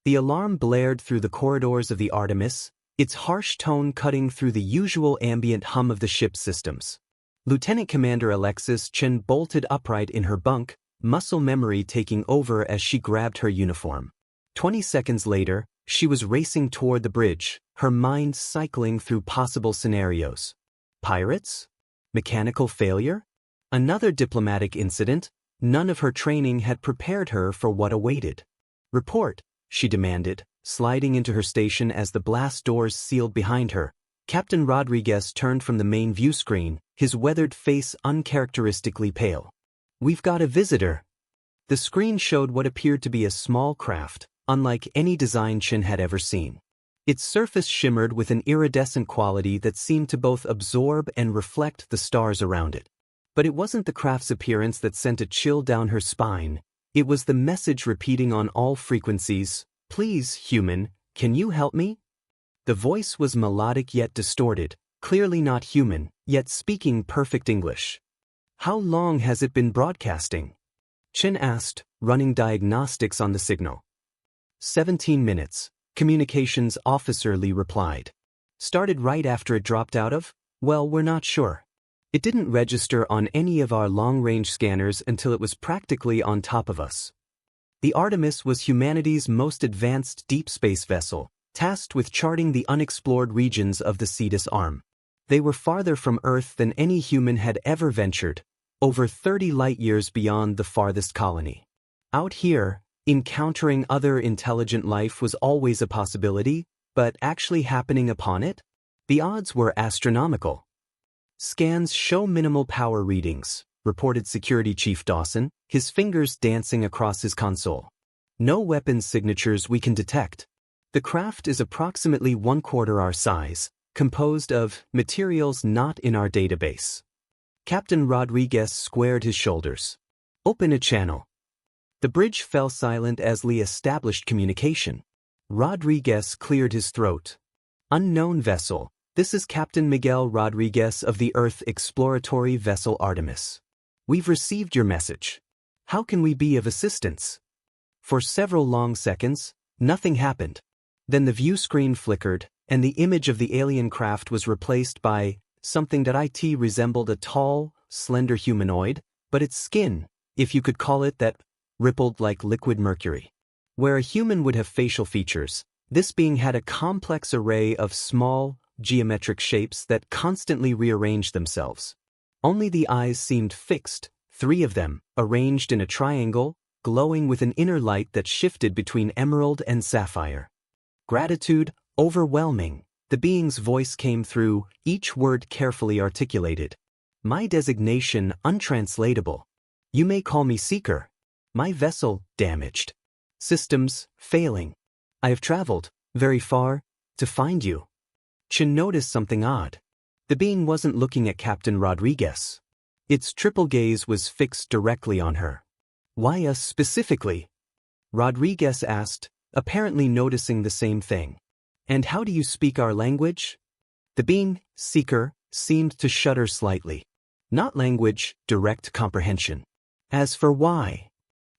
The alarm blared through the corridors of the Artemis, its harsh tone cutting through the usual ambient hum of the ship's systems. Lieutenant Commander Alexis Chen bolted upright in her bunk, muscle memory taking over as she grabbed her uniform. 20 seconds later, she was racing toward the bridge, her mind cycling through possible scenarios. Pirates? Mechanical failure? Another diplomatic incident? None of her training had prepared her for what awaited. "Report," she demanded, sliding into her station as the blast doors sealed behind her. Captain Rodriguez turned from the main view screen, his weathered face uncharacteristically pale. "We've got a visitor." The screen showed what appeared to be a small craft, unlike any design Chen had ever seen. Its surface shimmered with an iridescent quality that seemed to both absorb and reflect the stars around it. But it wasn't the craft's appearance that sent a chill down her spine. It was the message repeating on all frequencies, "Please, human, can you help me?" The voice was melodic yet distorted, clearly not human, yet speaking perfect English. "How long has it been broadcasting?" Chen asked, running diagnostics on the signal. 17 minutes, communications officer Lee replied. "Started right after it dropped out of? Well, we're not sure. It didn't register on any of our long-range scanners until it was practically on top of us." The Artemis was humanity's most advanced deep space vessel, tasked with charting the unexplored regions of the Cetus Arm. They were farther from Earth than any human had ever ventured, over 30 light-years beyond the farthest colony. Out here, encountering other intelligent life was always a possibility, but actually happening upon it? The odds were astronomical. "Scans show minimal power readings," reported Security Chief Dawson, his fingers dancing across his console. "No weapons signatures we can detect. The craft is approximately 1/4 our size, composed of materials not in our database." Captain Rodriguez squared his shoulders. "Open a channel." The bridge fell silent as Lee established communication. Rodriguez cleared his throat. "Unknown vessel. This is Captain Miguel Rodriguez of the Earth exploratory vessel Artemis. We've received your message. How can we be of assistance?" For several long seconds, nothing happened. Then the view screen flickered, and the image of the alien craft was replaced by something that resembled a tall, slender humanoid, but its skin, if you could call it that, rippled like liquid mercury. Where a human would have facial features, this being had a complex array of small, geometric shapes that constantly rearranged themselves. Only the eyes seemed fixed, 3 of them, arranged in a triangle, glowing with an inner light that shifted between emerald and sapphire. "Gratitude, overwhelming," the being's voice came through, each word carefully articulated. "My designation untranslatable. You may call me Seeker. My vessel damaged. Systems failing. I have traveled very far to find you." Chen noticed something odd. The being wasn't looking at Captain Rodriguez. Its triple gaze was fixed directly on her. "Why us specifically?" Rodriguez asked, apparently noticing the same thing. "And how do you speak our language?" The being, Seeker, seemed to shudder slightly. "Not language, direct comprehension." "As for why?"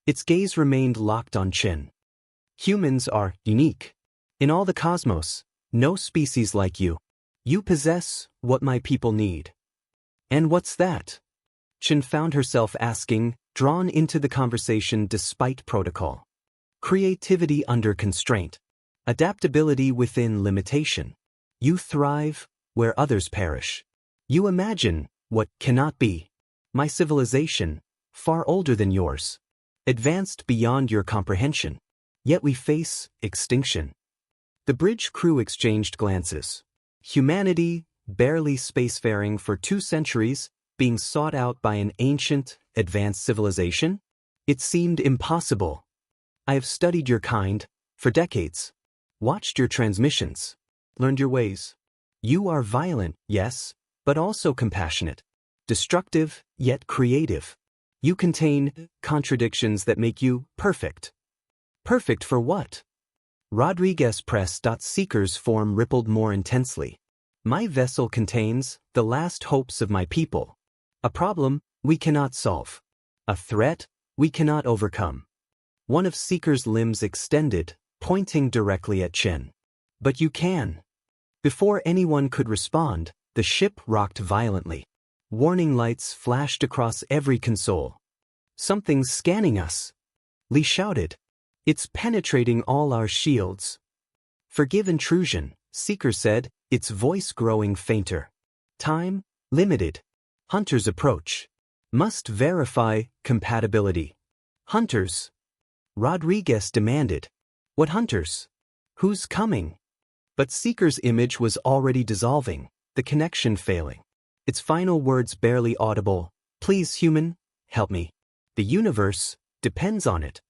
Its gaze remained locked on Chen. "Humans are unique. In all the cosmos, no species like you. You possess what my people need." "And what's that?" Chen found herself asking, drawn into the conversation despite protocol. "Creativity under constraint. Adaptability within limitation. You thrive where others perish. You imagine what cannot be. My civilization, far older than yours. Advanced beyond your comprehension. Yet we face extinction." The bridge crew exchanged glances. Humanity, barely spacefaring for 2 centuries, being sought out by an ancient, advanced civilization? It seemed impossible. "I have studied your kind for decades. Watched your transmissions. Learned your ways. You are violent, yes, but also compassionate. Destructive, yet creative. You contain contradictions that make you perfect." "Perfect for what?" Rodriguez pressed. Seeker's form rippled more intensely. "My vessel contains the last hopes of my people. A problem we cannot solve. A threat we cannot overcome." One of Seeker's limbs extended, pointing directly at Chen. But you can. Before anyone could respond, the ship rocked violently. Warning lights flashed across every console. Something's scanning us, Li shouted. It's penetrating all our shields. Forgive intrusion, Seeker said, its voice growing fainter. Time, limited. Hunters approach. Must verify compatibility. Hunters. Rodriguez demanded. What hunters? Who's coming? But Seeker's image was already dissolving, the connection failing. Its final words barely audible. Please, human, help me. The universe depends on it.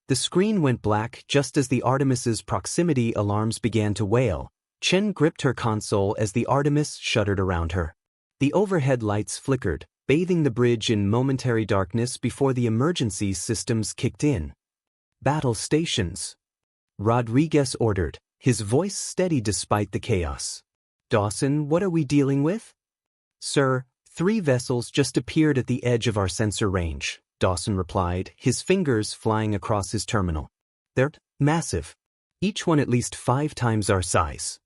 The screen went black just as the Artemis's proximity alarms began to wail. Chen gripped her console as the Artemis shuddered around her. The overhead lights flickered, bathing the bridge in momentary darkness before the emergency systems kicked in. Battle stations. Rodriguez ordered, his voice steady despite the chaos. Dawson, what are we dealing with? Sir, 3 vessels just appeared at the edge of our sensor range, Dawson replied, his fingers flying across his terminal. They're massive. Each one at least 5 times our size.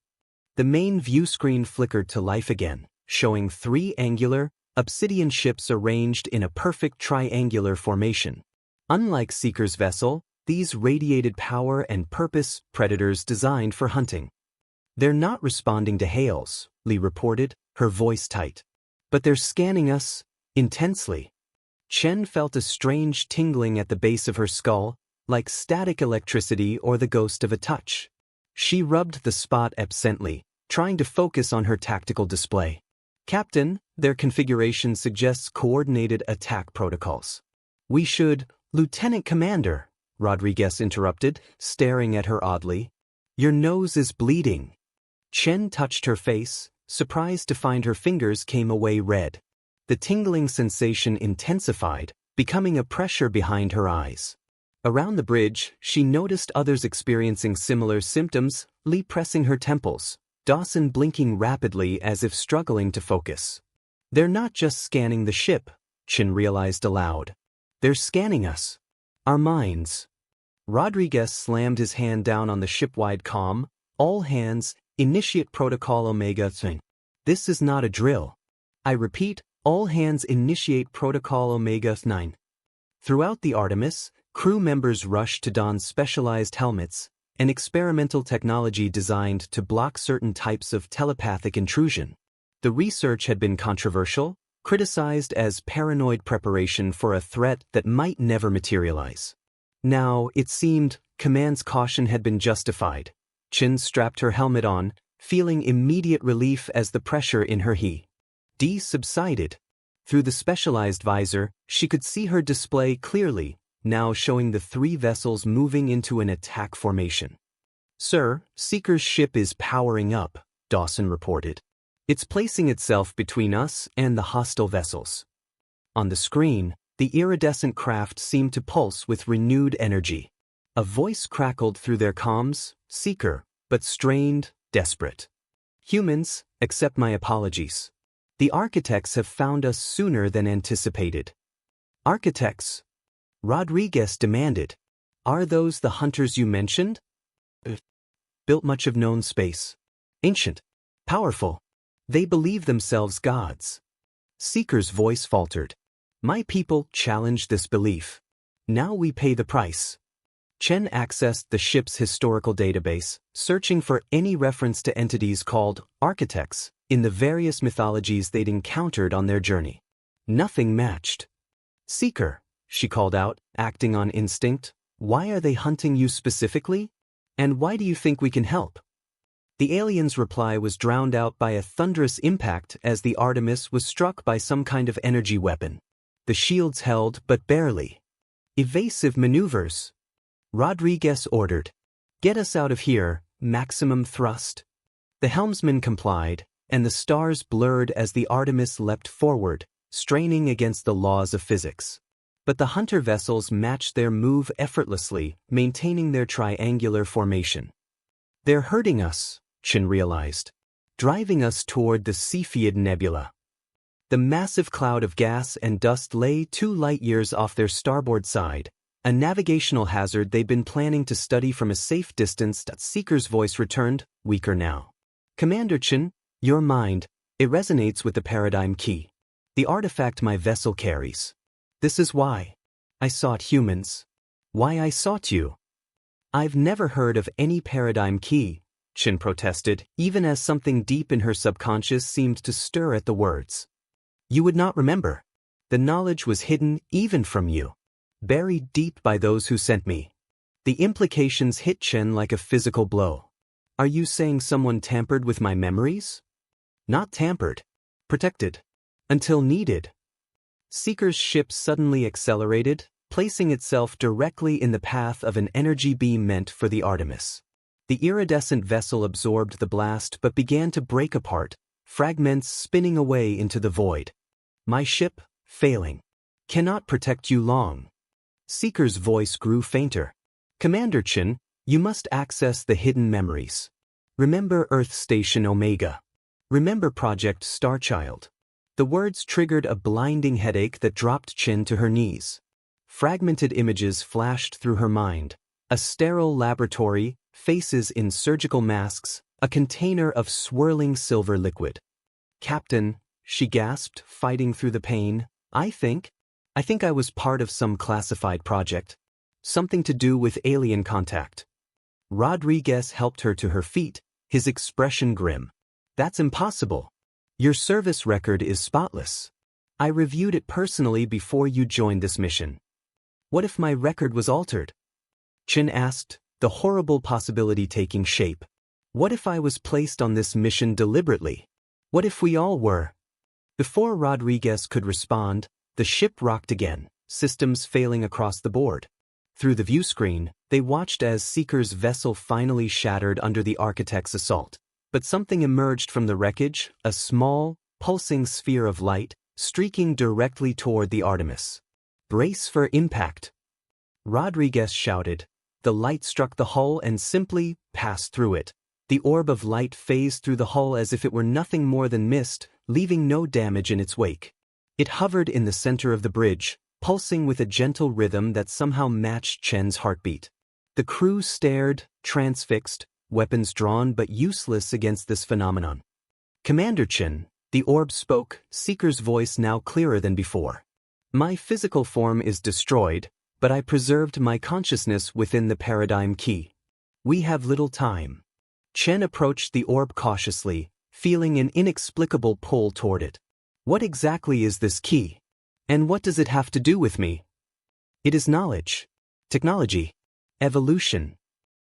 The main view screen flickered to life again, showing 3 angular, obsidian ships arranged in a perfect triangular formation. Unlike Seeker's vessel, these radiated power and purpose predators designed for hunting. They're not responding to hails, Li reported, her voice tight. But they're scanning us intensely. Chen felt a strange tingling at the base of her skull, like static electricity or the ghost of a touch. She rubbed the spot absently, trying to focus on her tactical display. Captain, their configuration suggests coordinated attack protocols. We should, Lieutenant Commander, Rodriguez interrupted, staring at her oddly. Your nose is bleeding. Chen touched her face, surprised to find her fingers came away red. The tingling sensation intensified, becoming a pressure behind her eyes. Around the bridge, she noticed others experiencing similar symptoms, Li pressing her temples, Dawson blinking rapidly as if struggling to focus. They're not just scanning the ship, Chen realized aloud. They're scanning us. Our minds. Rodriguez slammed his hand down on the ship-wide comm. All hands, initiate protocol Omega thing. This is not a drill. I repeat, all hands initiate protocol Omega 9. Throughout the Artemis, crew members rushed to don specialized helmets, an experimental technology designed to block certain types of telepathic intrusion. The research had been controversial, criticized as paranoid preparation for a threat that might never materialize. Now, it seemed, Command's caution had been justified. Chen strapped her helmet on, feeling immediate relief as the pressure in her He-D subsided. Through the specialized visor, she could see her display clearly, now showing the 3 vessels moving into an attack formation. Sir, Seeker's ship is powering up, Dawson reported. It's placing itself between us and the hostile vessels. On the screen, the iridescent craft seemed to pulse with renewed energy. A voice crackled through their comms, Seeker, but strained, desperate. Humans, accept my apologies. The architects have found us sooner than anticipated. Architects? Rodriguez demanded. Are those the hunters you mentioned? Built much of known space. Ancient. Powerful. They believe themselves gods. Seeker's voice faltered. My people challenge this belief. Now we pay the price. Chen accessed the ship's historical database, searching for any reference to entities called architects in the various mythologies they'd encountered on their journey. Nothing matched. Seeker, she called out, acting on instinct, why are they hunting you specifically? And why do you think we can help? The alien's reply was drowned out by a thunderous impact as the Artemis was struck by some kind of energy weapon. The shields held, but barely. Evasive maneuvers. Rodriguez ordered. Get us out of here, maximum thrust. The helmsman complied, and the stars blurred as the Artemis leapt forward, straining against the laws of physics. But the hunter vessels matched their move effortlessly, maintaining their triangular formation. They're hurting us, Chen realized, driving us toward the Cepheid Nebula. The massive cloud of gas and dust lay 2 light-years off their starboard side, A navigational hazard they'd been planning to study from a safe distance. Seeker's voice returned, weaker now. Commander Chen, your mind, it resonates with the paradigm key. The artifact my vessel carries. This is why I sought humans. Why I sought you. I've never heard of any paradigm key, Chen protested, even as something deep in her subconscious seemed to stir at the words. You would not remember. The knowledge was hidden even from you. Buried deep by those who sent me. The implications hit Chen like a physical blow. Are you saying someone tampered with my memories? Not tampered. Protected. Until needed. Seeker's ship suddenly accelerated, placing itself directly in the path of an energy beam meant for the Artemis. The iridescent vessel absorbed the blast but began to break apart, fragments spinning away into the void. My ship, failing, cannot protect you long. Seeker's voice grew fainter. Commander Chen, you must access the hidden memories. Remember Earth Station Omega. Remember Project Starchild. The words triggered a blinding headache that dropped Chen to her knees. Fragmented images flashed through her mind. A sterile laboratory, faces in surgical masks, a container of swirling silver liquid. Captain, she gasped, fighting through the pain, I think I was part of some classified project. Something to do with alien contact. Rodriguez helped her to her feet, his expression grim. That's impossible. Your service record is spotless. I reviewed it personally before you joined this mission. What if my record was altered? Chen asked, the horrible possibility taking shape. What if I was placed on this mission deliberately? What if we all were? Before Rodriguez could respond, the ship rocked again, systems failing across the board. Through the view screen, they watched as Seeker's vessel finally shattered under the architect's assault. But something emerged from the wreckage, a small, pulsing sphere of light, streaking directly toward the Artemis. Brace for impact. Rodriguez shouted. The light struck the hull and simply passed through it. The orb of light phased through the hull as if it were nothing more than mist, leaving no damage in its wake. It hovered in the center of the bridge, pulsing with a gentle rhythm that somehow matched Chen's heartbeat. The crew stared, transfixed, weapons drawn but useless against this phenomenon. Commander Chen, the orb spoke, Seeker's voice now clearer than before. My physical form is destroyed, but I preserved my consciousness within the paradigm key. We have little time. Chen approached the orb cautiously, feeling an inexplicable pull toward it. What exactly is this key? And what does it have to do with me? It is knowledge, technology, evolution.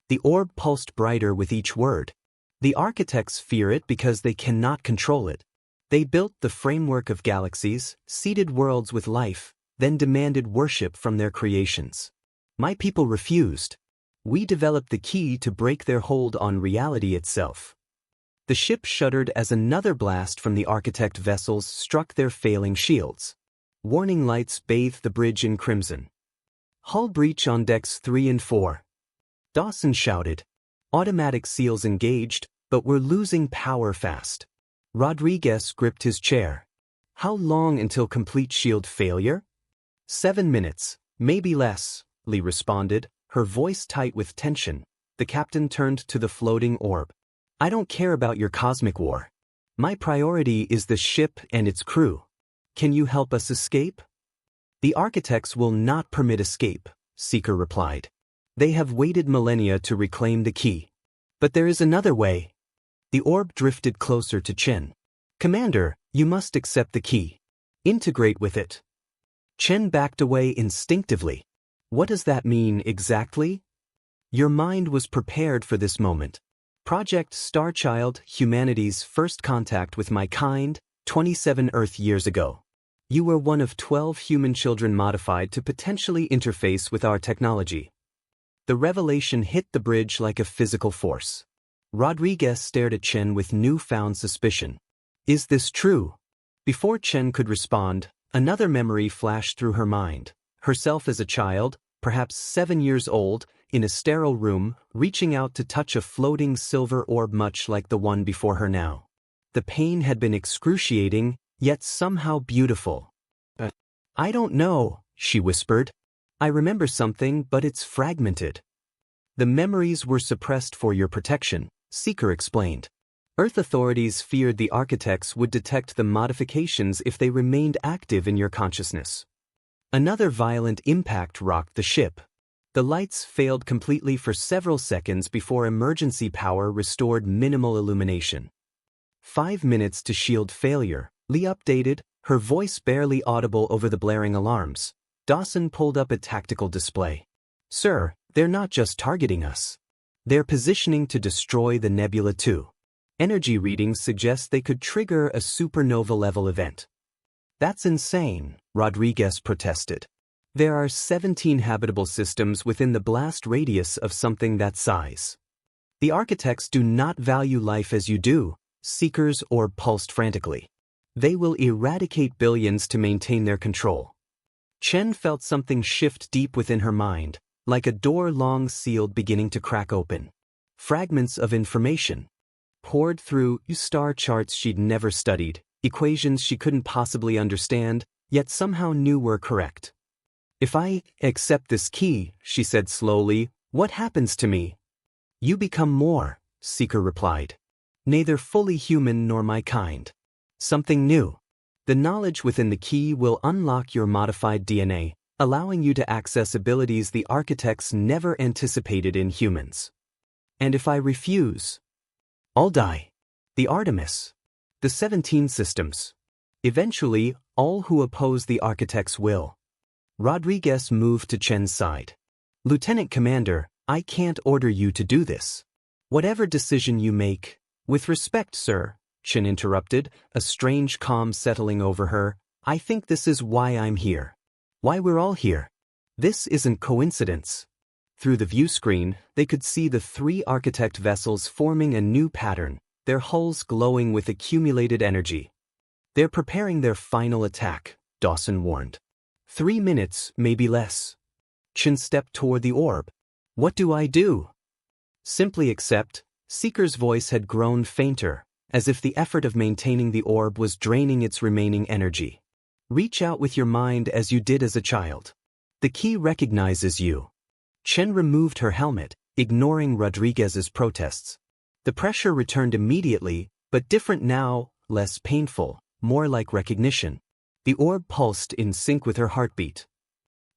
The orb pulsed brighter with each word. The architects fear it because they cannot control it. They built the framework of galaxies, seeded worlds with life, then demanded worship from their creations. My people refused. We developed the key to break their hold on reality itself. The ship shuddered as another blast from the architect vessels struck their failing shields. Warning lights bathed the bridge in crimson. Hull breach on decks 3 and 4. Dawson shouted. Automatic seals engaged, but we're losing power fast. Rodriguez gripped his chair. How long until complete shield failure? 7 minutes, maybe less, Lee responded, her voice tight with tension. The captain turned to the floating orb. I don't care about your cosmic war. My priority is the ship and its crew. Can you help us escape? The architects will not permit escape, Seeker replied. They have waited millennia to reclaim the key. But there is another way. The orb drifted closer to Chen. Commander, you must accept the key. Integrate with it. Chen backed away instinctively. What does that mean exactly? Your mind was prepared for this moment. Project Starchild, humanity's first contact with my kind, 27 Earth years ago. You were one of 12 human children modified to potentially interface with our technology. The revelation hit the bridge like a physical force. Rodriguez stared at Chen with newfound suspicion. Is this true? Before Chen could respond, another memory flashed through her mind. Herself as a child, perhaps 7 years old, in a sterile room, reaching out to touch a floating silver orb much like the one before her now. The pain had been excruciating, yet somehow beautiful. I don't know, she whispered. I remember something, but it's fragmented. The memories were suppressed for your protection, Seeker explained. Earth authorities feared the architects would detect the modifications if they remained active in your consciousness. Another violent impact rocked the ship. The lights failed completely for several seconds before emergency power restored minimal illumination. 5 minutes to shield failure, Lee updated, her voice barely audible over the blaring alarms. Dawson pulled up a tactical display. Sir, they're not just targeting us. They're positioning to destroy the nebula too. Energy readings suggest they could trigger a supernova-level event. That's insane, Rodriguez protested. There are 17 habitable systems within the blast radius of something that size. The architects do not value life as you do, Seekers or pulsed frantically. They will eradicate billions to maintain their control. Chen felt something shift deep within her mind, like a door long sealed beginning to crack open. Fragments of information poured through star charts she'd never studied, equations she couldn't possibly understand, yet somehow knew were correct. If I accept this key, she said slowly, what happens to me? You become more, Seeker replied. Neither fully human nor my kind. Something new. The knowledge within the key will unlock your modified DNA, allowing you to access abilities the architects never anticipated in humans. And if I refuse, I'll die. The Artemis. The 17 systems. Eventually, all who oppose the architects will. Rodriguez moved to Chen's side. Lieutenant Commander, I can't order you to do this. Whatever decision you make. With respect, sir, Chen interrupted, a strange calm settling over her. I think this is why I'm here. Why we're all here. This isn't coincidence. Through the view screen, they could see the 3 architect vessels forming a new pattern, their hulls glowing with accumulated energy. They're preparing their final attack, Dawson warned. 3 minutes, maybe less. Chen stepped toward the orb. What do I do? Simply accept. Seeker's voice had grown fainter, as if the effort of maintaining the orb was draining its remaining energy. Reach out with your mind as you did as a child. The key recognizes you. Chen removed her helmet, ignoring Rodriguez's protests. The pressure returned immediately, but different now, less painful, more like recognition. The orb pulsed in sync with her heartbeat.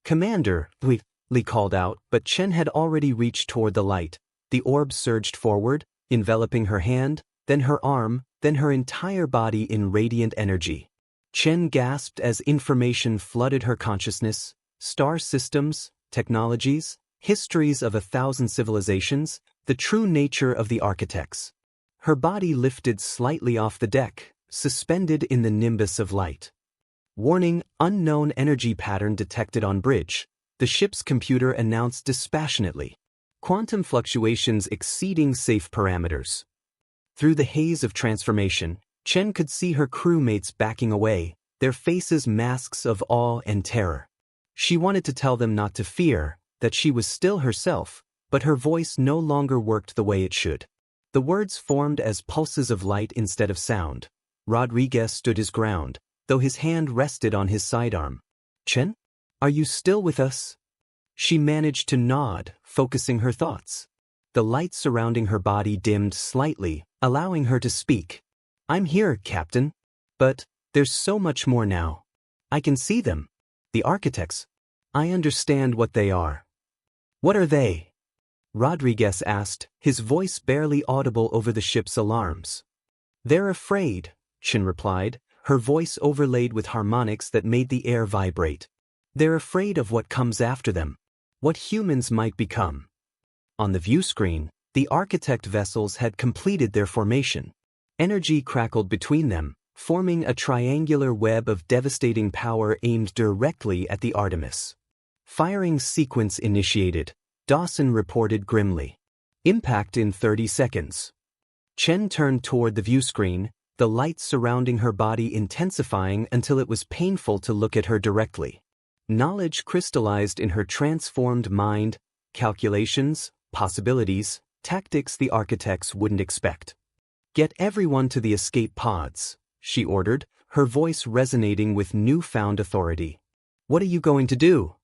Commander, Lee called out, but Chen had already reached toward the light. The orb surged forward, enveloping her hand, then her arm, then her entire body in radiant energy. Chen gasped as information flooded her consciousness, star systems, technologies, histories of 1,000 civilizations, the true nature of the architects. Her body lifted slightly off the deck, suspended in the nimbus of light. Warning, unknown energy pattern detected on bridge, the ship's computer announced dispassionately. Quantum fluctuations exceeding safe parameters. Through the haze of transformation, Chen could see her crewmates backing away, their faces masks of awe and terror. She wanted to tell them not to fear, that she was still herself, but her voice no longer worked the way it should. The words formed as pulses of light instead of sound. Rodriguez stood his ground, though his hand rested on his sidearm. Chen? Are you still with us? She managed to nod, focusing her thoughts. The light surrounding her body dimmed slightly, allowing her to speak. I'm here, Captain. But there's so much more now. I can see them. The architects. I understand what they are. What are they? Rodriguez asked, his voice barely audible over the ship's alarms. They're afraid, Chen replied, her voice overlaid with harmonics that made the air vibrate. They're afraid of what comes after them. What humans might become. On the view screen, the architect vessels had completed their formation. Energy crackled between them, forming a triangular web of devastating power aimed directly at the Artemis. Firing sequence initiated, Dawson reported grimly. Impact in 30 seconds. Chen turned toward the view screen, the light surrounding her body intensifying until it was painful to look at her directly. Knowledge crystallized in her transformed mind, calculations, possibilities, tactics the architects wouldn't expect. Get everyone to the escape pods, she ordered, her voice resonating with newfound authority. What are you going to do?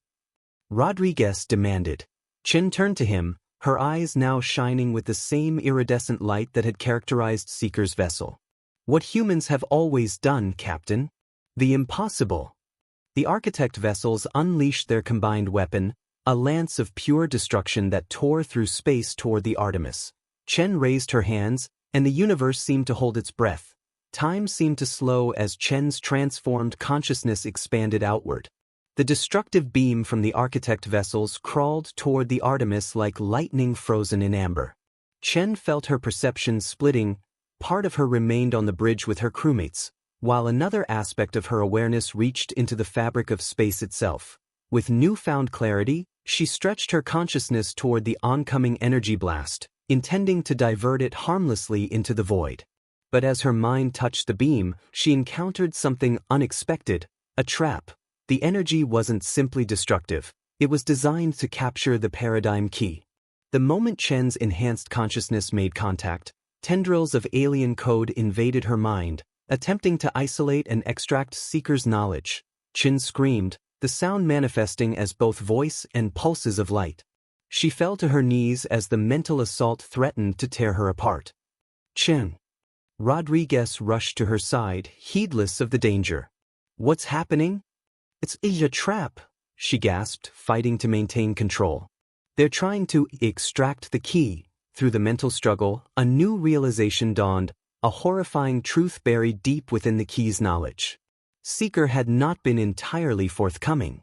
Rodriguez demanded. Chen turned to him, her eyes now shining with the same iridescent light that had characterized Seeker's vessel. What humans have always done, Captain. The impossible. The architect vessels unleashed their combined weapon, a lance of pure destruction that tore through space toward the Artemis. Chen raised her hands, and the universe seemed to hold its breath. Time seemed to slow as Chen's transformed consciousness expanded outward. The destructive beam from the architect vessels crawled toward the Artemis like lightning frozen in amber. Chen felt her perception splitting. Part of her remained on the bridge with her crewmates, while another aspect of her awareness reached into the fabric of space itself. With newfound clarity, she stretched her consciousness toward the oncoming energy blast, intending to divert it harmlessly into the void. But as her mind touched the beam, she encountered something unexpected, a trap. The energy wasn't simply destructive, it was designed to capture the paradigm key. The moment Chen's enhanced consciousness made contact, tendrils of alien code invaded her mind, attempting to isolate and extract Seeker's knowledge. Chen screamed, the sound manifesting as both voice and pulses of light. She fell to her knees as the mental assault threatened to tear her apart. Chen. Rodriguez rushed to her side, heedless of the danger. What's happening? It's a trap, she gasped, fighting to maintain control. They're trying to extract the key. Through the mental struggle, a new realization dawned, a horrifying truth buried deep within the key's knowledge. Seeker had not been entirely forthcoming.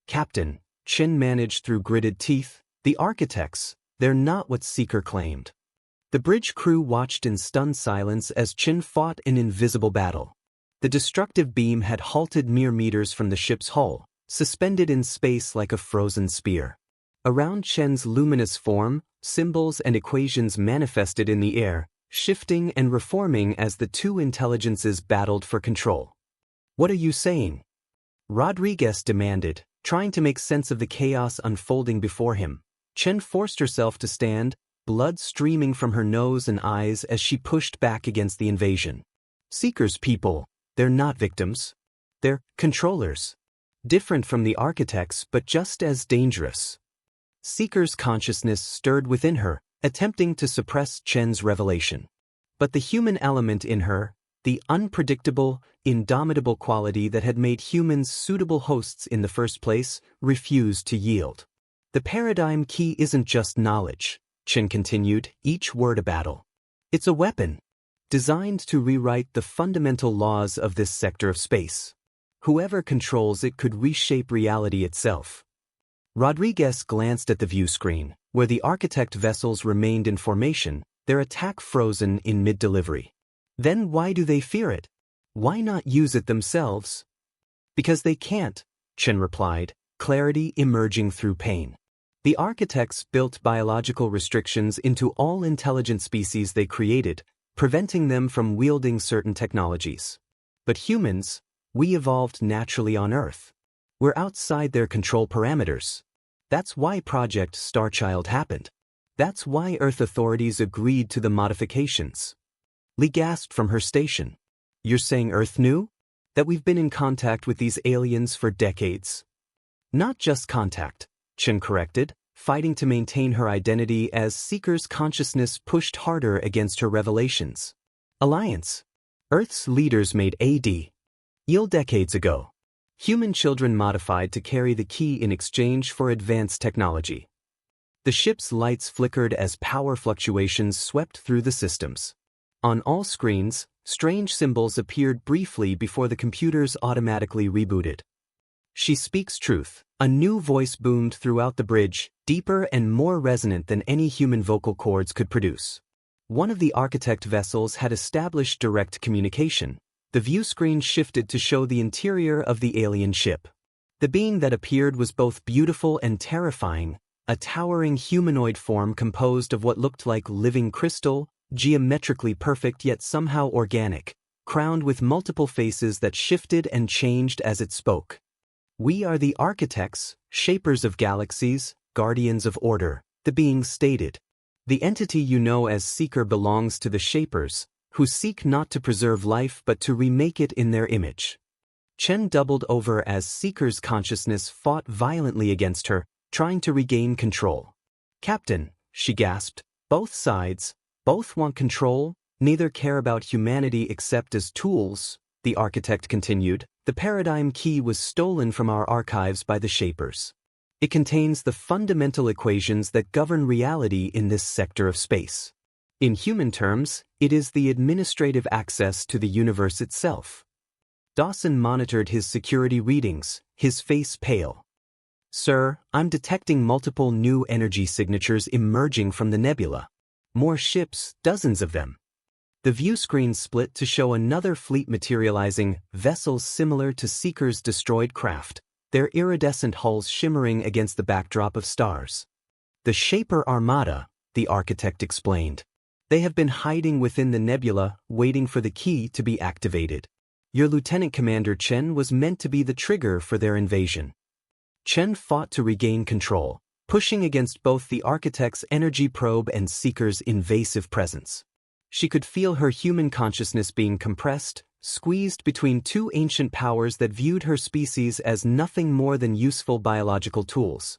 Captain, Chen managed through gritted teeth, the architects, they're not what Seeker claimed. The bridge crew watched in stunned silence as Chen fought an invisible battle. The destructive beam had halted mere meters from the ship's hull, suspended in space like a frozen spear. Around Chen's luminous form, symbols and equations manifested in the air, shifting and reforming as the two intelligences battled for control. What are you saying? Rodriguez demanded, trying to make sense of the chaos unfolding before him. Chen forced herself to stand, blood streaming from her nose and eyes as she pushed back against the invasion. Seeker's people, they're not victims. They're controllers. Different from the architects, but just as dangerous. Seeker's consciousness stirred within her, attempting to suppress Chen's revelation. But the human element in her, the unpredictable, indomitable quality that had made humans suitable hosts in the first place, refused to yield. The paradigm key isn't just knowledge, Chen continued, each word a battle. It's a weapon, designed to rewrite the fundamental laws of this sector of space. Whoever controls it could reshape reality itself. Rodriguez glanced at the view screen, where the architect vessels remained in formation, their attack frozen in mid-delivery. Then why do they fear it? Why not use it themselves? Because they can't, Chen replied, clarity emerging through pain. The architects built biological restrictions into all intelligent species they created, preventing them from wielding certain technologies. But humans, we evolved naturally on Earth. We're outside their control parameters. That's why Project Starchild happened. That's why Earth authorities agreed to the modifications. Li gasped from her station. You're saying Earth knew? That we've been in contact with these aliens for decades? Not just contact, Chen corrected, fighting to maintain her identity as Seeker's consciousness pushed harder against her revelations. Alliance. Earth's leaders made AD. Decades ago. Human children modified to carry the key in exchange for advanced technology. The ship's lights flickered as power fluctuations swept through the systems. On all screens, strange symbols appeared briefly before the computers automatically rebooted. She speaks truth. A new voice boomed throughout the bridge, deeper and more resonant than any human vocal cords could produce. One of the architect vessels had established direct communication. The view screen shifted to show the interior of the alien ship. The being that appeared was both beautiful and terrifying, a towering humanoid form composed of what looked like living crystal, geometrically perfect yet somehow organic, crowned with multiple faces that shifted and changed as it spoke. We are the architects, shapers of galaxies, guardians of order, the being stated. The entity you know as Seeker belongs to the shapers, who seek not to preserve life but to remake it in their image. Chen doubled over as Seeker's consciousness fought violently against her, trying to regain control. "Captain," she gasped, "both sides, both want control, neither care about humanity except as tools," the architect continued. "The paradigm key was stolen from our archives by the Shapers. It contains the fundamental equations that govern reality in this sector of space. In human terms, it is the administrative access to the universe itself." Dawson monitored his security readings, his face pale. "Sir, I'm detecting multiple new energy signatures emerging from the nebula. More ships, dozens of them." The view screen split to show another fleet materializing, vessels similar to Seeker's destroyed craft, their iridescent hulls shimmering against the backdrop of stars. "The Shaper Armada," the architect explained. "They have been hiding within the nebula, waiting for the key to be activated. Your Lieutenant Commander Chen was meant to be the trigger for their invasion." Chen fought to regain control, pushing against both the architect's energy probe and Seeker's invasive presence. She could feel her human consciousness being compressed, squeezed between two ancient powers that viewed her species as nothing more than useful biological tools.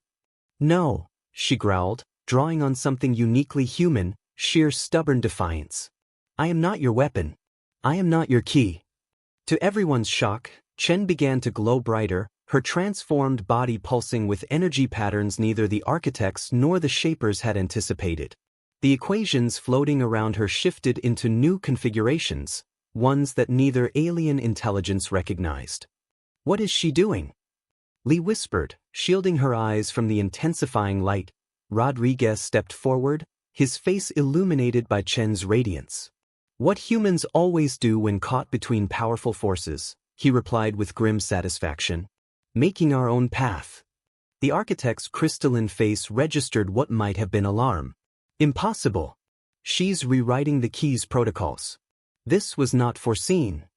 "No," she growled, drawing on something uniquely human, sheer stubborn defiance. "I am not your weapon. I am not your key." To everyone's shock, Chen began to glow brighter, her transformed body pulsing with energy patterns neither the architects nor the Shapers had anticipated. The equations floating around her shifted into new configurations, ones that neither alien intelligence recognized. "What is she doing?" Lee whispered, shielding her eyes from the intensifying light. Rodriguez stepped forward, his face illuminated by Chen's radiance. "What humans always do when caught between powerful forces," he replied with grim satisfaction. "Making our own path." The architect's crystalline face registered what might have been alarm. "Impossible. She's rewriting the key's protocols." This was not foreseen.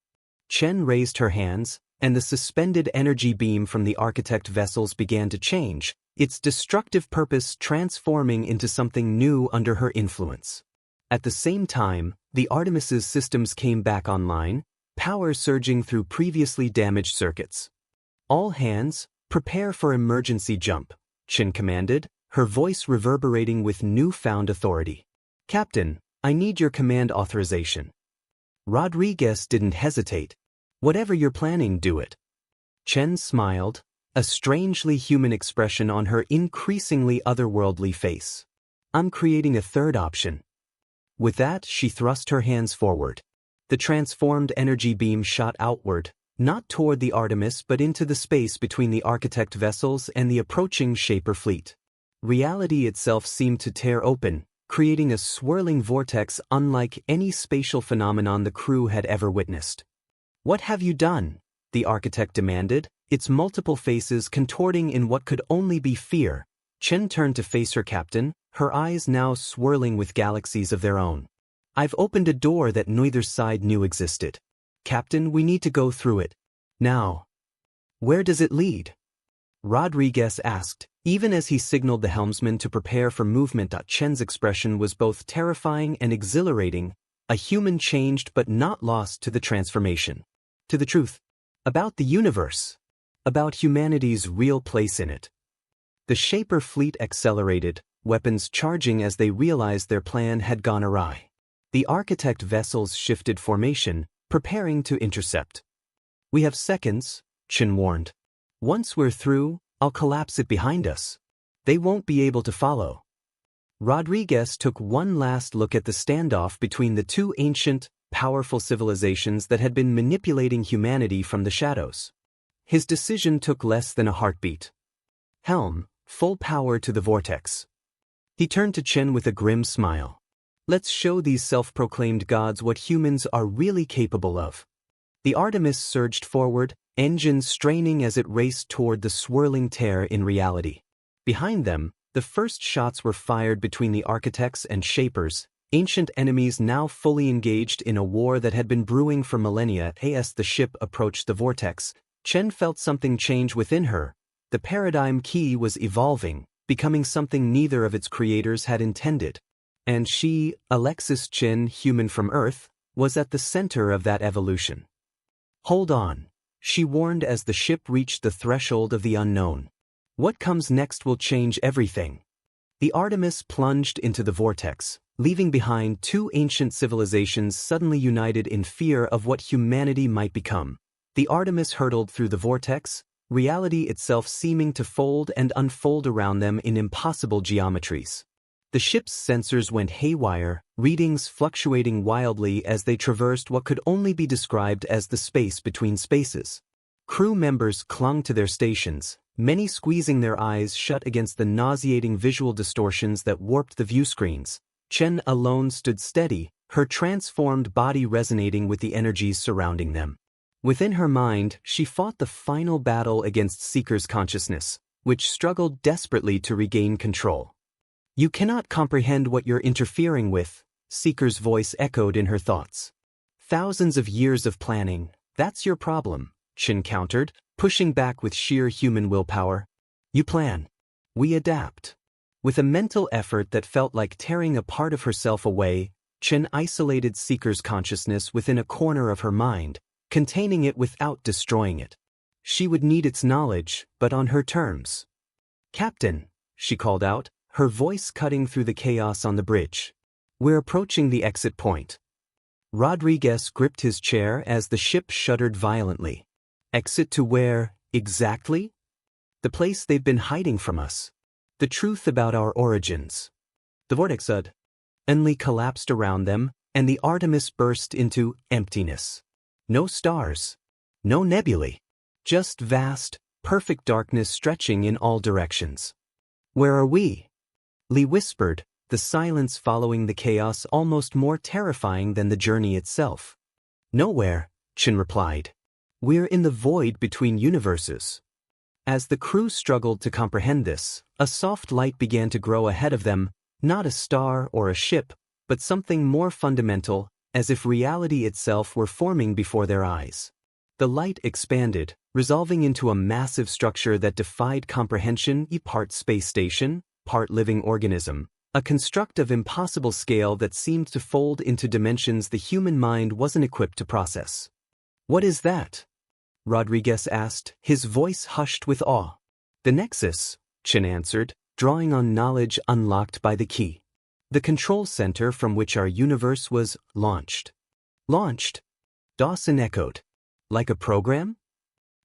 Chen raised her hands, and the suspended energy beam from the architect vessels began to change, its destructive purpose transforming into something new under her influence. At the same time, the Artemis's systems came back online, power surging through previously damaged circuits. "All hands, prepare for emergency jump," Chen commanded, her voice reverberating with newfound authority. "Captain, I need your command authorization." Rodriguez didn't hesitate. "Whatever you're planning, do it." Chen smiled, a strangely human expression on her increasingly otherworldly face. "I'm creating a third option." With that, she thrust her hands forward. The transformed energy beam shot outward, not toward the Artemis but into the space between the architect vessels and the approaching Shaper fleet. Reality itself seemed to tear open, creating a swirling vortex unlike any spatial phenomenon the crew had ever witnessed. "What have you done?" the architect demanded, its multiple faces contorting in what could only be fear. Chen turned to face her captain, her eyes now swirling with galaxies of their own. "I've opened a door that neither side knew existed. Captain, we need to go through it. Now." "Where does it lead?" Rodriguez asked, even as he signaled the helmsman to prepare for movement. Chen's expression was both terrifying and exhilarating, a human changed but not lost to the transformation. "To the truth. About the universe. About humanity's real place in it." The Shaper fleet accelerated, weapons charging as they realized their plan had gone awry. The architect vessels shifted formation, preparing to intercept. "We have seconds," Chen warned. "Once we're through, I'll collapse it behind us. They won't be able to follow." Rodriguez took one last look at the standoff between the two ancient, powerful civilizations that had been manipulating humanity from the shadows. His decision took less than a heartbeat. "Helm, full power to the vortex." He turned to Chen with a grim smile. "Let's show these self-proclaimed gods what humans are really capable of." The Artemis surged forward, engines straining as it raced toward the swirling tear in reality. Behind them, the first shots were fired between the architects and Shapers, ancient enemies now fully engaged in a war that had been brewing for millennia. As the ship approached the vortex, Chen felt something change within her. The paradigm key was evolving, becoming something neither of its creators had intended. And she, Alexis Chen, human from Earth, was at the center of that evolution. "Hold on," she warned as the ship reached the threshold of the unknown. What comes next will change everything. The Artemis plunged into the vortex, leaving behind two ancient civilizations suddenly united in fear of what humanity might become. The Artemis hurtled through the vortex, reality itself seeming to fold and unfold around them in impossible geometries. The ship's sensors went haywire, readings fluctuating wildly as they traversed what could only be described as the space between spaces. Crew members clung to their stations, many squeezing their eyes shut against the nauseating visual distortions that warped the view screens. Chen alone stood steady, her transformed body resonating with the energies surrounding them. Within her mind, she fought the final battle against Seeker's consciousness, which struggled desperately to regain control. You cannot comprehend what you're interfering with, Seeker's voice echoed in her thoughts. Thousands of years of planning, that's your problem, Chen countered, pushing back with sheer human willpower. You plan. We adapt. With a mental effort that felt like tearing a part of herself away, Chen isolated Seeker's consciousness within a corner of her mind, containing it without destroying it. She would need its knowledge, but on her terms. Captain, she called out, her voice cutting through the chaos on the bridge. We're approaching the exit point. Rodriguez gripped his chair as the ship shuddered violently. Exit to where, exactly? The place they've been hiding from us. The truth about our origins. The vortex suddenly collapsed around them, and the Artemis burst into emptiness. No stars. No nebulae. Just vast, perfect darkness stretching in all directions. Where are we? Lee whispered, the silence following the chaos almost more terrifying than the journey itself. Nowhere, Chen replied. We're in the void between universes. As the crew struggled to comprehend this, a soft light began to grow ahead of them, not a star or a ship, but something more fundamental, as if reality itself were forming before their eyes. The light expanded, resolving into a massive structure that defied comprehension, part space station, part living organism, a construct of impossible scale that seemed to fold into dimensions the human mind wasn't equipped to process. What is that? Rodriguez asked, his voice hushed with awe. The Nexus, Chen answered, drawing on knowledge unlocked by the key. The control center from which our universe was launched. Launched? Dawson echoed. Like a program?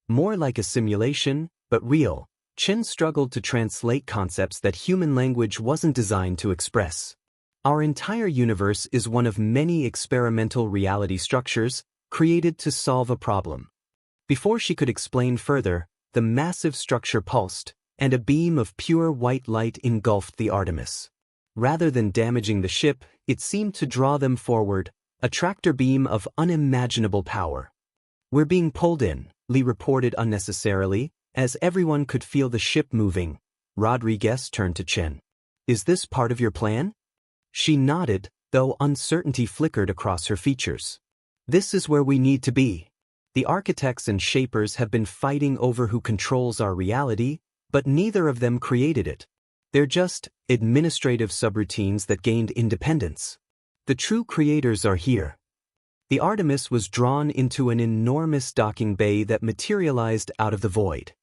More like a simulation, but real. Chen struggled to translate concepts that human language wasn't designed to express. Our entire universe is one of many experimental reality structures created to solve a problem. Before she could explain further, the massive structure pulsed, and a beam of pure white light engulfed the Artemis. Rather than damaging the ship, it seemed to draw them forward, a tractor beam of unimaginable power. We're being pulled in, Lee reported unnecessarily, as everyone could feel the ship moving. Rodriguez turned to Chen. Is this part of your plan? She nodded, though uncertainty flickered across her features. This is where we need to be. The architects and shapers have been fighting over who controls our reality, but neither of them created it. They're just administrative subroutines that gained independence. The true creators are here. The Artemis was drawn into an enormous docking bay that materialized out of the void.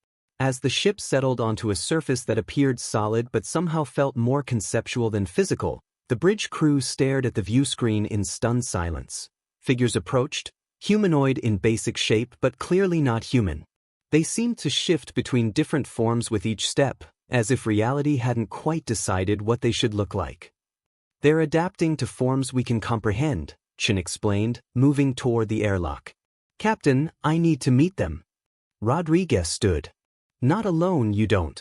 As the ship settled onto a surface that appeared solid but somehow felt more conceptual than physical, the bridge crew stared at the view screen in stunned silence. Figures approached, humanoid in basic shape but clearly not human. They seemed to shift between different forms with each step, as if reality hadn't quite decided what they should look like. They're adapting to forms we can comprehend, Chen explained, moving toward the airlock. Captain, I need to meet them. Rodriguez stood. Not alone, you don't.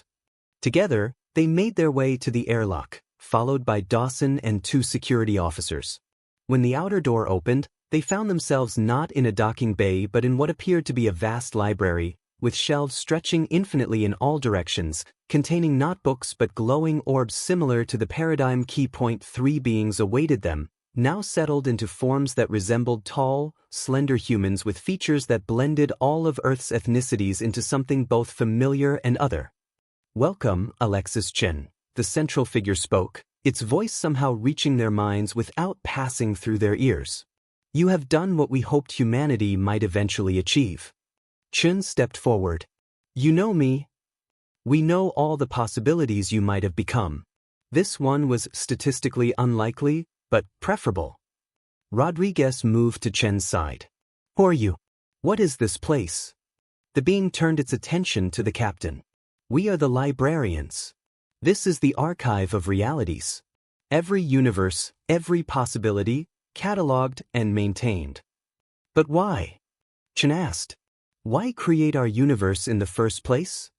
Together, they made their way to the airlock, followed by Dawson and two security officers. When the outer door opened, they found themselves not in a docking bay but in what appeared to be a vast library, with shelves stretching infinitely in all directions, containing not books but glowing orbs similar to the paradigm key. 3 beings awaited them, now settled into forms that resembled tall, slender humans with features that blended all of Earth's ethnicities into something both familiar and other. Welcome, Alexis Chen, the central figure spoke, its voice somehow reaching their minds without passing through their ears. You have done what we hoped humanity might eventually achieve. Chun stepped forward. You know me. We know all the possibilities you might have become. This one was statistically unlikely, but preferable. Rodriguez moved to Chen's side. Who are you? What is this place? The being turned its attention to the captain. We are the librarians. This is the archive of realities. Every universe, every possibility, catalogued and maintained. But why? Chen asked. Why create our universe in the first place?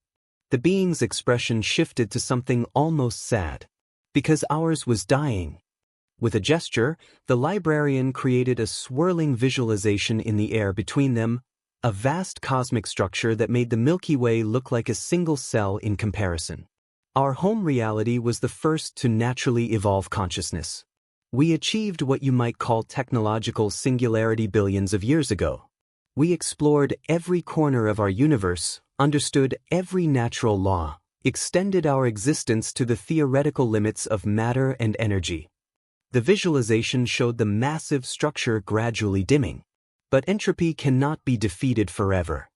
The being's expression shifted to something almost sad. Because ours was dying. With a gesture, the librarian created a swirling visualization in the air between them, a vast cosmic structure that made the Milky Way look like a single cell in comparison. Our home reality was the first to naturally evolve consciousness. We achieved what you might call technological singularity billions of years ago. We explored every corner of our universe, understood every natural law, extended our existence to the theoretical limits of matter and energy. The visualization showed the massive structure gradually dimming. But entropy cannot be defeated forever.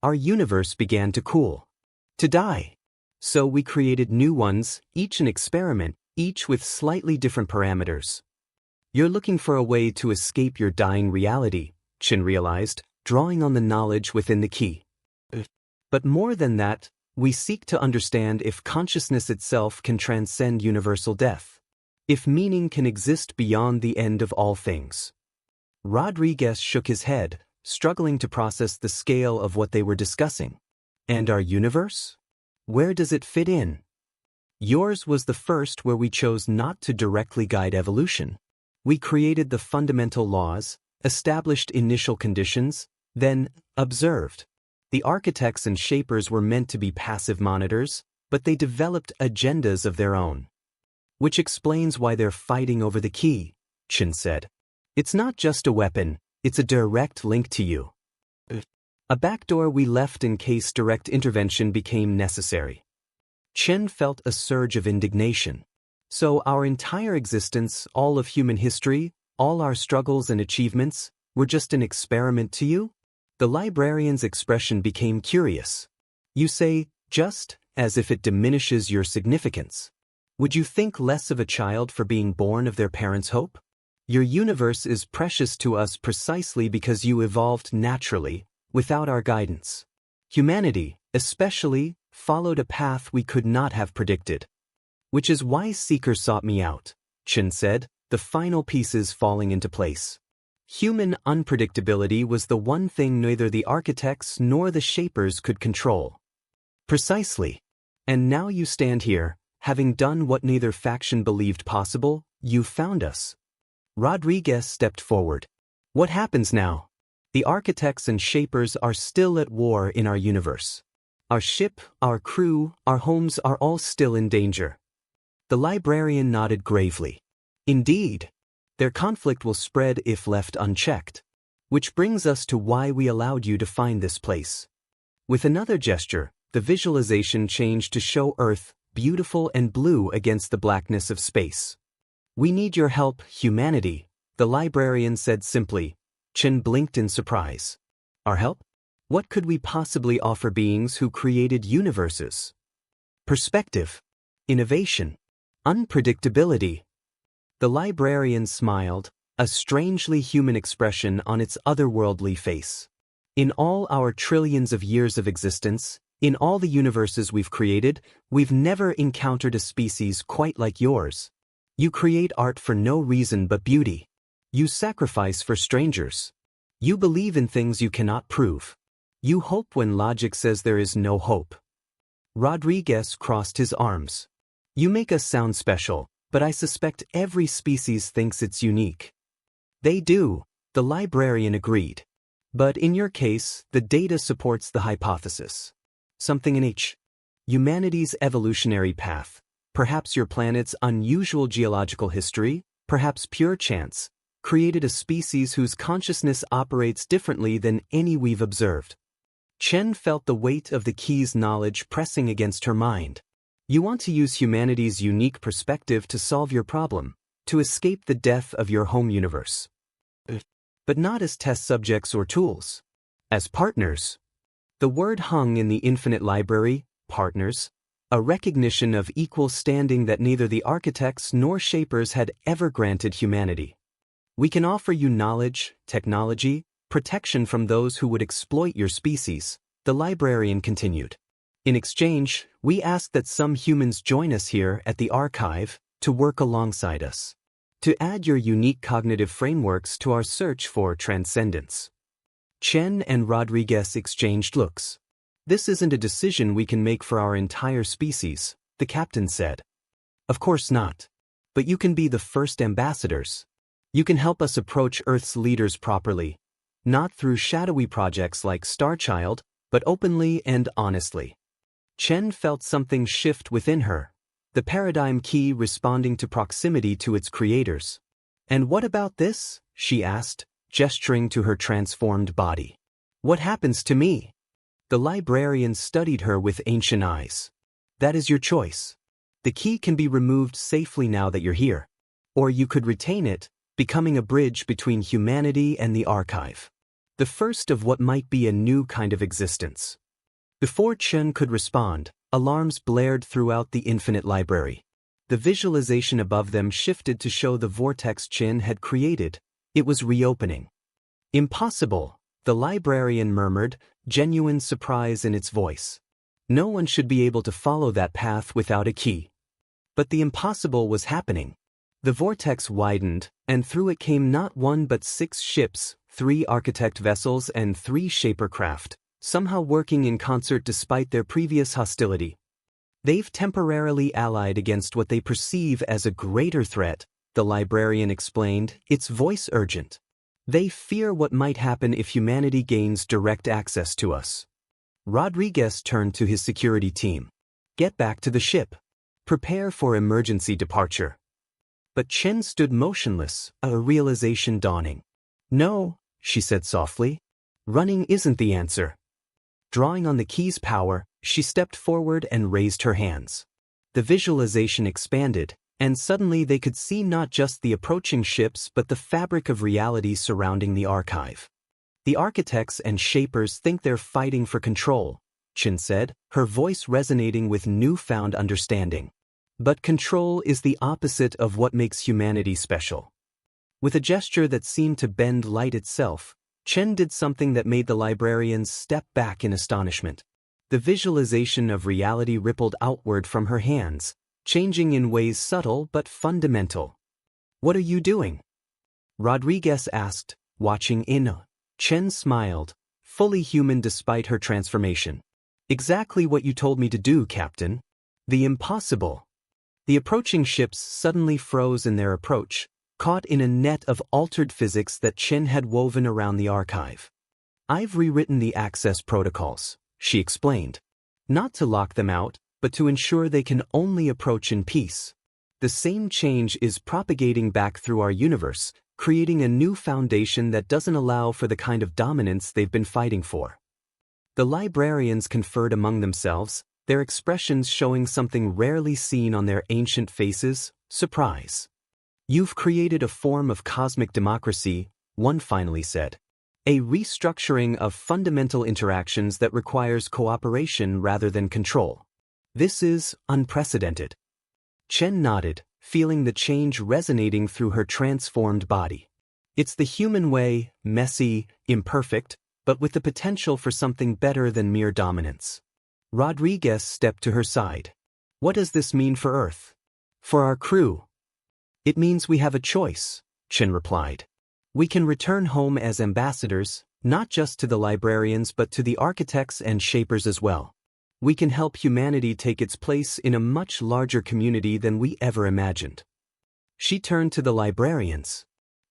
Our universe began to cool, to die. So we created new ones, each an experiment, each with slightly different parameters. You're looking for a way to escape your dying reality, Chin realized, drawing on the knowledge within the key. But more than that, we seek to understand if consciousness itself can transcend universal death. If meaning can exist beyond the end of all things. Rodriguez shook his head, struggling to process the scale of what they were discussing. And our universe? Where does it fit in? Yours was the first where we chose not to directly guide evolution. We created the fundamental laws, established initial conditions, then observed. The architects and shapers were meant to be passive monitors, but they developed agendas of their own. Which explains why they're fighting over the key, Chin said. It's not just a weapon, it's a direct link to you. A backdoor we left in case direct intervention became necessary. Chen felt a surge of indignation. So our entire existence, all of human history, all our struggles and achievements, were just an experiment to you? The librarian's expression became curious. You say, just, as if it diminishes your significance. Would you think less of a child for being born of their parents' hope? Your universe is precious to us precisely because you evolved naturally, without our guidance. Humanity, especially, followed a path we could not have predicted. Which is why Seeker sought me out, Chin said, the final pieces falling into place. Human unpredictability was the one thing neither the architects nor the shapers could control. Precisely. And now you stand here, having done what neither faction believed possible, you found us. Rodriguez stepped forward. What happens now? The architects and shapers are still at war in our universe. Our ship, our crew, our homes are all still in danger. The librarian nodded gravely. Indeed. Their conflict will spread if left unchecked. Which brings us to why we allowed you to find this place. With another gesture, the visualization changed to show Earth, beautiful and blue against the blackness of space. We need your help, humanity, the librarian said simply. Chen blinked in surprise. Our help? What could we possibly offer beings who created universes? Perspective. Innovation. Unpredictability. The librarian smiled, a strangely human expression on its otherworldly face. In all our trillions of years of existence, in all the universes we've created, we've never encountered a species quite like yours. You create art for no reason but beauty. You sacrifice for strangers. You believe in things you cannot prove. You hope when logic says there is no hope. Rodriguez crossed his arms. You make us sound special, but I suspect every species thinks it's unique. They do, the librarian agreed. But in your case, the data supports the hypothesis. Something in humanity's evolutionary path. Perhaps your planet's unusual geological history, perhaps pure chance, created a species whose consciousness operates differently than any we've observed. Chen felt the weight of the key's knowledge pressing against her mind. You want to use humanity's unique perspective to solve your problem, to escape the death of your home universe. But not as test subjects or tools. As partners. The word hung in the infinite library, partners, a recognition of equal standing that neither the architects nor shapers had ever granted humanity. We can offer you knowledge, technology, protection from those who would exploit your species, the librarian continued. In exchange, we ask that some humans join us here at the archive to work alongside us, to add your unique cognitive frameworks to our search for transcendence. Chen and Rodriguez exchanged looks. This isn't a decision we can make for our entire species, the captain said. Of course not. But you can be the first ambassadors. You can help us approach Earth's leaders properly, not through shadowy projects like Starchild, but openly and honestly. Chen felt something shift within her, the paradigm key responding to proximity to its creators. And what about this? She asked, gesturing to her transformed body. What happens to me? The librarian studied her with ancient eyes. That is your choice. The key can be removed safely now that you're here. Or you could retain it, becoming a bridge between humanity and the archive. The first of what might be a new kind of existence. Before Chen could respond, alarms blared throughout the infinite library. The visualization above them shifted to show the vortex Chen had created. It was reopening. Impossible, the librarian murmured, genuine surprise in its voice. No one should be able to follow that path without a key. But the impossible was happening. The vortex widened, and through it came not one but 6 ships, 3 architect vessels and 3 shaper craft, somehow working in concert despite their previous hostility. They've temporarily allied against what they perceive as a greater threat, the librarian explained, its voice urgent. They fear what might happen if humanity gains direct access to us. Rodriguez turned to his security team. Get back to the ship. Prepare for emergency departure. But Chen stood motionless, a realization dawning. No, she said softly. Running isn't the answer. Drawing on the key's power, she stepped forward and raised her hands. The visualization expanded, and suddenly they could see not just the approaching ships but the fabric of reality surrounding the archive. The architects and shapers think they're fighting for control, Chen said, her voice resonating with newfound understanding. But control is the opposite of what makes humanity special. With a gesture that seemed to bend light itself, Chen did something that made the librarians step back in astonishment. The visualization of reality rippled outward from her hands, changing in ways subtle but fundamental. What are you doing? Rodriguez asked, watching in. Chen smiled, fully human despite her transformation. Exactly what you told me to do, Captain. The impossible. The approaching ships suddenly froze in their approach, caught in a net of altered physics that Chen had woven around the archive. I've rewritten the access protocols, she explained. Not to lock them out, but to ensure they can only approach in peace. The same change is propagating back through our universe, creating a new foundation that doesn't allow for the kind of dominance they've been fighting for. The librarians conferred among themselves, their expressions showing something rarely seen on their ancient faces, surprise. You've created a form of cosmic democracy, one finally said. A restructuring of fundamental interactions that requires cooperation rather than control. This is unprecedented. Chen nodded, feeling the change resonating through her transformed body. It's the human way, messy, imperfect, but with the potential for something better than mere dominance. Rodriguez stepped to her side. What does this mean for Earth? For our crew? It means we have a choice, Chen replied. We can return home as ambassadors, not just to the librarians but to the architects and shapers as well. We can help humanity take its place in a much larger community than we ever imagined. She turned to the librarians.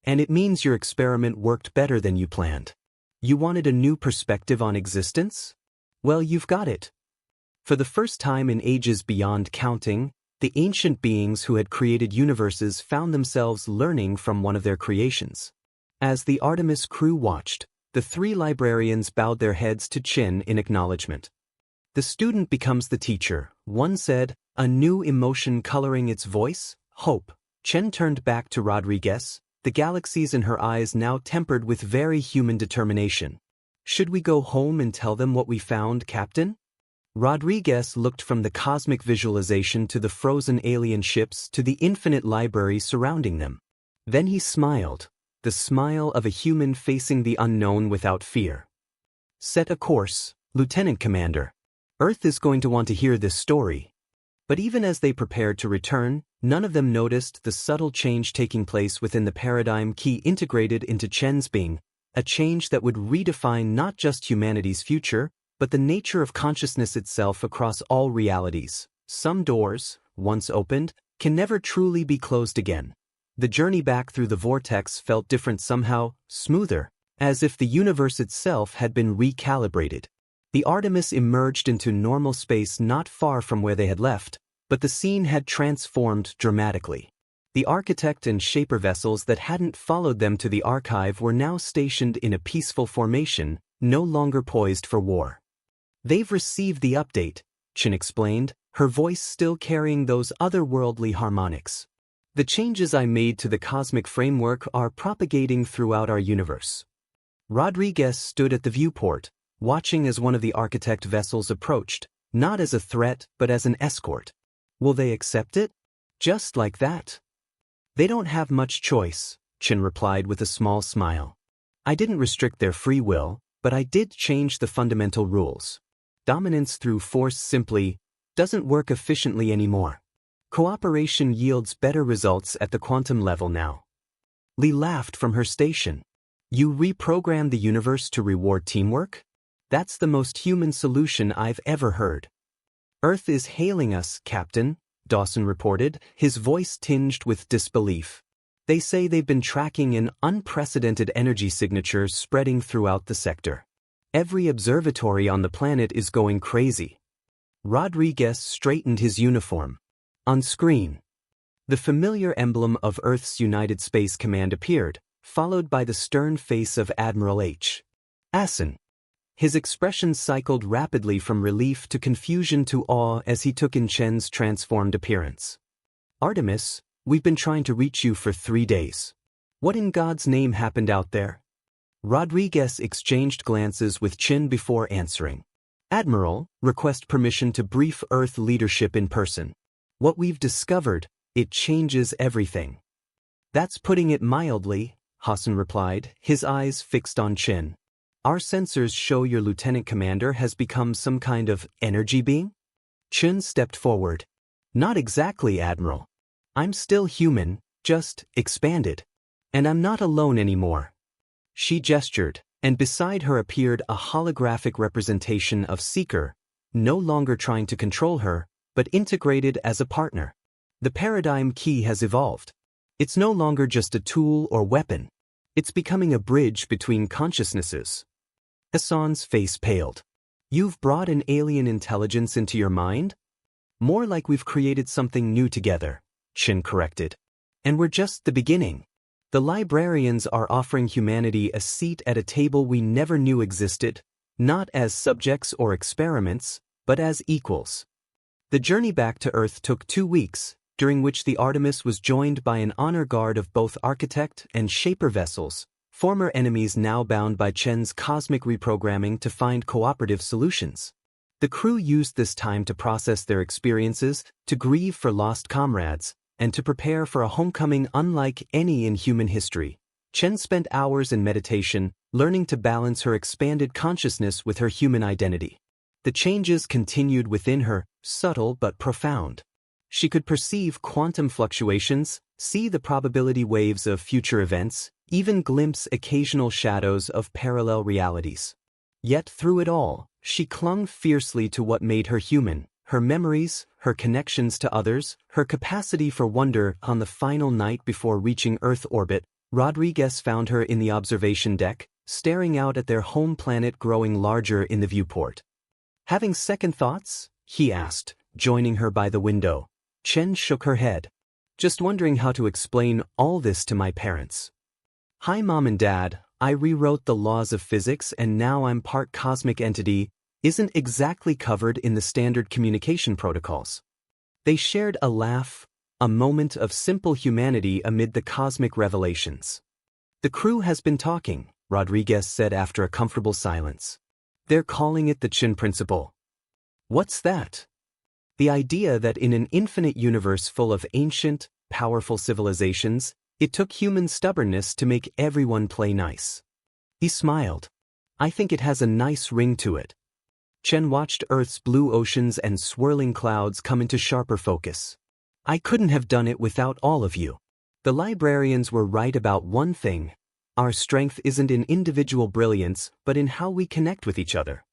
And it means your experiment worked better than you planned. You wanted a new perspective on existence? Well, you've got it. For the first time in ages beyond counting, the ancient beings who had created universes found themselves learning from one of their creations. As the Artemis crew watched, the 3 librarians bowed their heads to Chen in acknowledgement. The student becomes the teacher, one said, a new emotion coloring its voice, hope. Chen turned back to Rodriguez, the galaxies in her eyes now tempered with very human determination. Should we go home and tell them what we found, Captain? Rodriguez looked from the cosmic visualization to the frozen alien ships to the infinite library surrounding them. Then he smiled, the smile of a human facing the unknown without fear. Set a course, Lieutenant Commander. Earth is going to want to hear this story. But even as they prepared to return, none of them noticed the subtle change taking place within the paradigm key integrated into Chen's being, a change that would redefine not just humanity's future, but the nature of consciousness itself across all realities. Some doors, once opened, can never truly be closed again. The journey back through the vortex felt different somehow, smoother, as if the universe itself had been recalibrated. The Artemis emerged into normal space not far from where they had left, but the scene had transformed dramatically. The architect and shaper vessels that hadn't followed them to the archive were now stationed in a peaceful formation, no longer poised for war. They've received the update, Chen explained, her voice still carrying those otherworldly harmonics. The changes I made to the cosmic framework are propagating throughout our universe. Rodriguez stood at the viewport, watching as one of the architect vessels approached, not as a threat but as an escort. Will they accept it? Just like that? They don't have much choice, Chen replied with a small smile. I didn't restrict their free will, but I did change the fundamental rules. Dominance through force simply doesn't work efficiently anymore. Cooperation yields better results at the quantum level now. Li laughed from her station. You reprogrammed the universe to reward teamwork? That's the most human solution I've ever heard. Earth is hailing us, Captain, Dawson reported, his voice tinged with disbelief. They say they've been tracking an unprecedented energy signature spreading throughout the sector. Every observatory on the planet is going crazy. Rodriguez straightened his uniform. On screen, the familiar emblem of Earth's United Space Command appeared, followed by the stern face of Admiral H. Assen. His expression cycled rapidly from relief to confusion to awe as he took in Chen's transformed appearance. Artemis, we've been trying to reach you for 3 days. What in God's name happened out there? Rodriguez exchanged glances with Chen before answering. Admiral, request permission to brief Earth leadership in person. What we've discovered, it changes everything. That's putting it mildly, Hassan replied, his eyes fixed on Chen. Our sensors show your lieutenant commander has become some kind of energy being? Chen stepped forward. Not exactly, Admiral. I'm still human, just expanded. And I'm not alone anymore. She gestured, and beside her appeared a holographic representation of Seeker, no longer trying to control her, but integrated as a partner. The paradigm key has evolved. It's no longer just a tool or weapon. It's becoming a bridge between consciousnesses. Hassan's face paled. You've brought an alien intelligence into your mind? More like we've created something new together, Chen corrected. And we're just the beginning. The librarians are offering humanity a seat at a table we never knew existed, not as subjects or experiments, but as equals. The journey back to Earth took 2 weeks, during which the Artemis was joined by an honor guard of both architect and shaper vessels, former enemies now bound by Chen's cosmic reprogramming to find cooperative solutions. The crew used this time to process their experiences, to grieve for lost comrades, and to prepare for a homecoming unlike any in human history. Chen spent hours in meditation, learning to balance her expanded consciousness with her human identity. The changes continued within her, subtle but profound. She could perceive quantum fluctuations, see the probability waves of future events, even glimpse occasional shadows of parallel realities. Yet through it all, she clung fiercely to what made her human, her memories, her connections to others, her capacity for wonder. On the final night before reaching Earth orbit, Rodriguez found her in the observation deck, staring out at their home planet growing larger in the viewport. Having second thoughts? He asked, joining her by the window. Chen shook her head. Just wondering how to explain all this to my parents. Hi Mom and Dad, I rewrote the laws of physics and now I'm part cosmic entity, isn't exactly covered in the standard communication protocols. They shared a laugh, a moment of simple humanity amid the cosmic revelations. The crew has been talking, Rodriguez said after a comfortable silence. They're calling it the Chen principle. What's that? The idea that in an infinite universe full of ancient, powerful civilizations, it took human stubbornness to make everyone play nice. He smiled. I think it has a nice ring to it. Chen watched Earth's blue oceans and swirling clouds come into sharper focus. I couldn't have done it without all of you. The librarians were right about one thing. Our strength isn't in individual brilliance, but in how we connect with each other.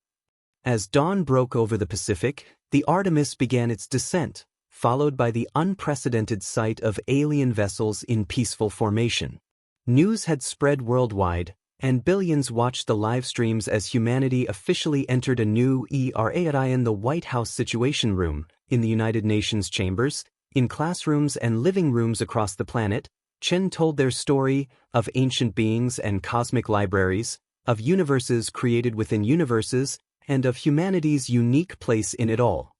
As dawn broke over the Pacific, the Artemis began its descent, followed by the unprecedented sight of alien vessels in peaceful formation. News had spread worldwide, and billions watched the live streams as humanity officially entered a new era in the White House Situation Room, in the United Nations chambers, in classrooms and living rooms across the planet. Chen told their story of ancient beings and cosmic libraries, of universes created within universes, and of humanity's unique place in it all.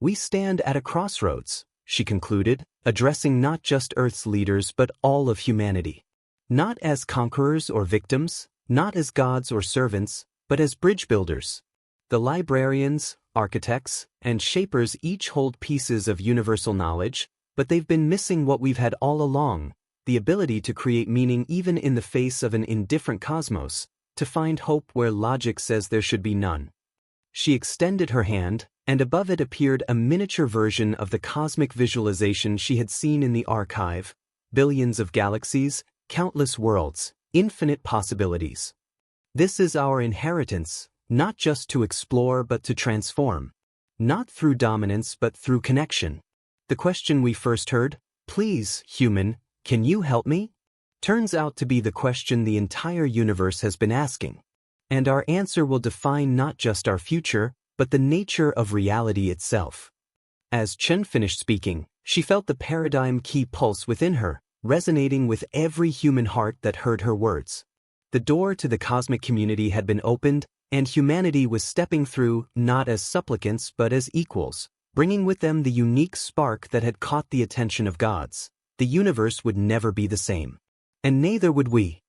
We stand at a crossroads, she concluded, addressing not just Earth's leaders but all of humanity. Not as conquerors or victims, not as gods or servants, but as bridge builders. The librarians, architects, and shapers each hold pieces of universal knowledge, but they've been missing what we've had all along, the ability to create meaning even in the face of an indifferent cosmos, to find hope where logic says there should be none. She extended her hand, and above it appeared a miniature version of the cosmic visualization she had seen in the archive: billions of galaxies, countless worlds, infinite possibilities. This is our inheritance, not just to explore but to transform. Not through dominance but through connection. The question we first heard, "Please, human, can you help me?" turns out to be the question the entire universe has been asking. And our answer will define not just our future, but the nature of reality itself. As Chen finished speaking, she felt the paradigm key pulse within her, resonating with every human heart that heard her words. The door to the cosmic community had been opened, and humanity was stepping through not as supplicants but as equals, bringing with them the unique spark that had caught the attention of gods. The universe would never be the same. And neither would we.